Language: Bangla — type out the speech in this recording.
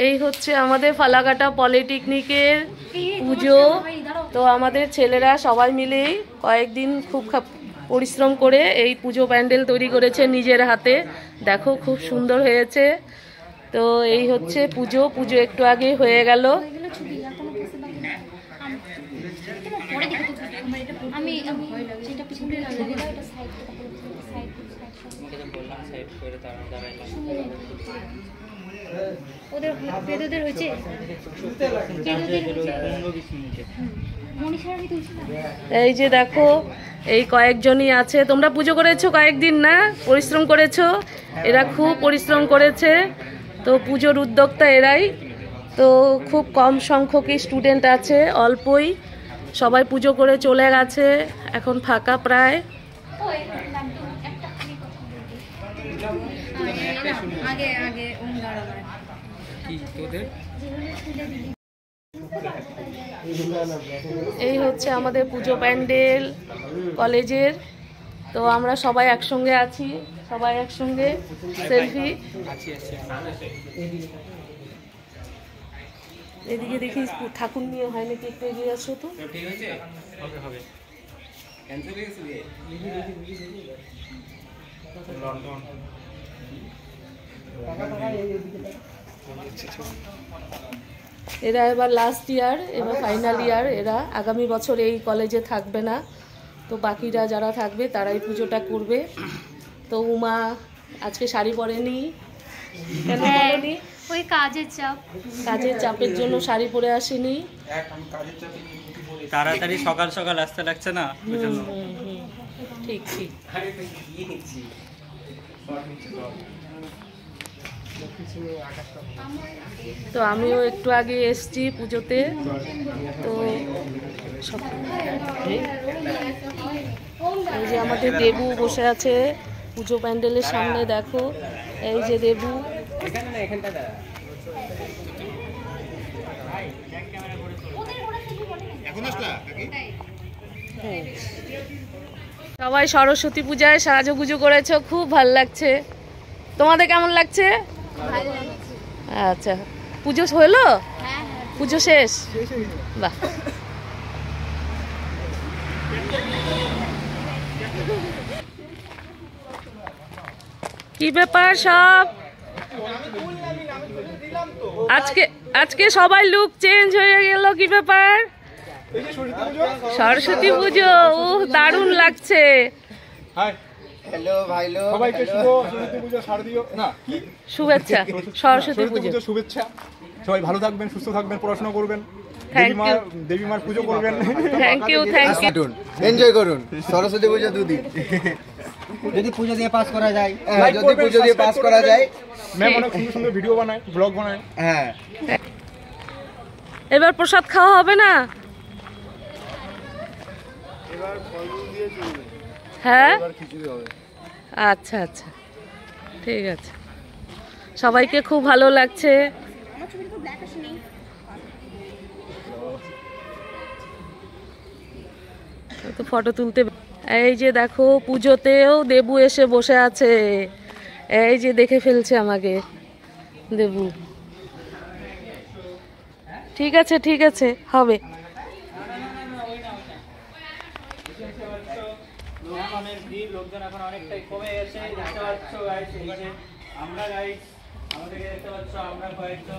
এই হচ্ছে আমাদের ফালাকাটা পলিটেকনিকের পুজো। তো আমাদের ছেলেরা সবাই মিলেই কয়েকদিন খুব পরিশ্রম করে এই পুজো প্যান্ডেল তৈরি করেছে নিজের হাতে। দেখো খুব সুন্দর হয়েছে। তো এই হচ্ছে পুজো। পুজো একটু আগে হয়ে গেল। এই যে দেখো এই কয়েকজনই আছে। তোমরা পুজো করেছো কয়েকদিন না, পরিশ্রম করেছো। এরা খুব পরিশ্রম করেছে। তো পুজোর উদ্যোক্তা এরাই। তো খুব কম সংখ্যকই স্টুডেন্ট আছে, অল্পই। সবাই পুজো করে চলে গেছে, এখন ফাঁকা প্রায়। এই হচ্ছে আমাদের পুজো প্যান্ডেল কলেজের। তো আমরা সবাই একসঙ্গে আছি, সবাই একসঙ্গে সেলফি। এদিকে দেখি ঠাকুর নিয়ে হয় নাকি, একটু এগিয়ে আসো তো। এরা এবার লাস্ট ইয়ার, এবার ফাইনাল ইয়ার। এরা আগামী বছর এই কলেজে থাকবে না। তো বাকিরা যারা থাকবে তারাই পুজোটা করবে। তো উমা আজকে শাড়ি পরেনি, কেন পরেনি? ওই কাজের চাপ, কাজের চাপের জন্য শাড়ি পরে আসেনি। তাড়াতাড়ি সকাল সকাল আসতে লাগছে না। ঠিক ঠিক। তো আমিও একটু আগে এসছি পুজোতে। তো এই যে আমাদের দেবু বসে আছে পুজো প্যান্ডেলের সামনে। দেখো এই যে দেবু। সবাই সরস্বতী পূজায় সাজুগুজু করেছো, খুব ভালো লাগছে। তোমাদের কেমন লাগছে? আচ্ছা, পুজো হলো? পুজো শেষ? বাহ। কি ব্যাপার সব? আজকে সবাই লুক চেঞ্জ হয়ে গেল, কি ব্যাপার? সরস্বতী পুজো, দারুণ লাগছে। শুভেচ্ছা, সরস্বতী পুজো শুভেচ্ছা। সবাই ভালো থাকবেন, সুস্থ থাকবেন, পড়াশোনা করবেন, দেবী মার পুজো করবেন। Thank you, thank you. Enjoy করুন সরস্বতী পুজো দুদিন। যদি পুজো দিয়ে পাস করা যায়, যদি পুজো দিয়ে পাস করা যায়। ম্যাম অনেক সুন্দর সুন্দর ভিডিও বানায়, ব্লগ বানায়। হ্যাঁ, এবার প্রসাদ খাওয়া হবে না? হ্যাঁ, আচ্ছা আচ্ছা, ঠিক আছে। সবাইকে খুব ভালো লাগছে। তো ফটো তুলতে। এই যে দেখো পুজোতেও দেবু এসে বসে আছে। এই যে দেখে ফেলছে আমাকে দেবু। ঠিক আছে, ঠিক আছে, হবে। লোকজন এখন অনেকটাই কমে গেছে, দেখতে পাচ্ছ গাইস। আমরা গাইস আমাদেরকে দেখতে পাচ্ছ, আমরা কয়েকজন